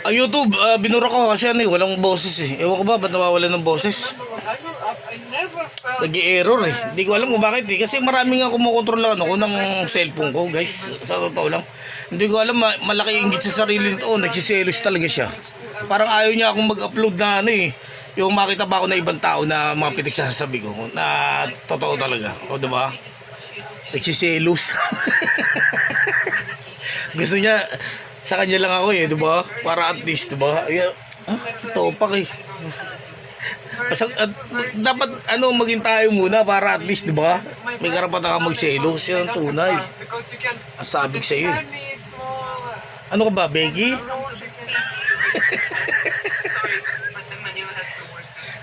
Ang YouTube, binura ko kasi ano eh, walang boses eh. Ewan ko ba, ba't nawawala ng boses? Nag-i-error eh. Hindi ko alam kung bakit eh. Kasi marami nga kumukontrol lang ako ng cellphone ko, guys. Sa totoo lang. Hindi ko alam, malaki inggit sa sarili nito. Oh, nagsiselos talaga siya. Parang ayaw niya akong mag-upload na ano eh. Yung makita pa ako na ibang tao na mga pinagsasabi ko na totoo talaga. O diba? Nagsiselos. Gusto niya, sa kanya lang ako eh, diba? Para at least, diba? Totoo pa kay. Dapat ano maging tayo muna para at least, diba? May karapatan ka magselos. Yan ang tunay. Ang sabi ko sa iyo. Ano ka ba, Becky?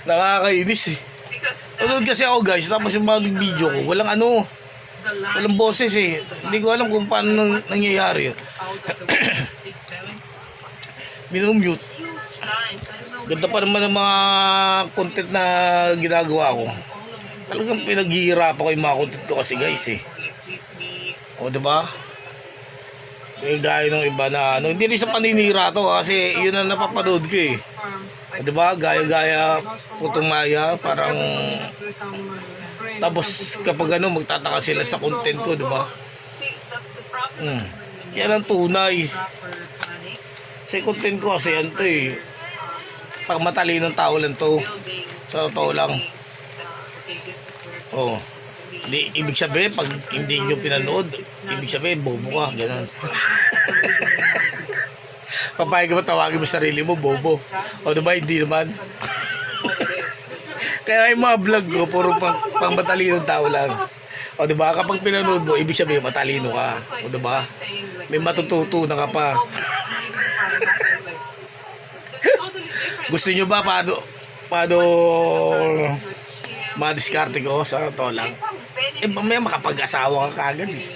Nakakainis eh. Tulad kasi ako guys, tapos yung mga video ko, walang ano, walang boses eh. Hindi ko alam kung paano nangyayari yun. Minumute. Ganda pa naman ng mga content na ginagawa ko. Talagang pinaghihirapan ko yung mga content ko kasi guys eh. O diba? Eh gaya ng iba na ano, hindi rin sa paninira to kasi yun ang napapanood ko eh. O diba? Gaya-gaya putumaya, parang tapos kapag ano magtataka sila sa content ko, diba? Yan ang tunay. Sa content ko kasi yan to eh. Pag matalinong tao lang to. Sa totoo lang. Oh. Di, ibig sabihin, pag hindi nyo pinanood, ibig sabihin, bobo ka, gano'n. Papayag mo, tawagin mo sarili mo, bobo. O diba, hindi naman. Kaya yung mga vlog ko, puro pang matalinong tao lang. O diba, kapag pinanood mo, ibig sabihin, matalino ka. O diba, may matututunan ka pa. Gusto nyo ba, paano madiskarte ko sa to lang? Eh, may makapag-asawa ka kagad eh.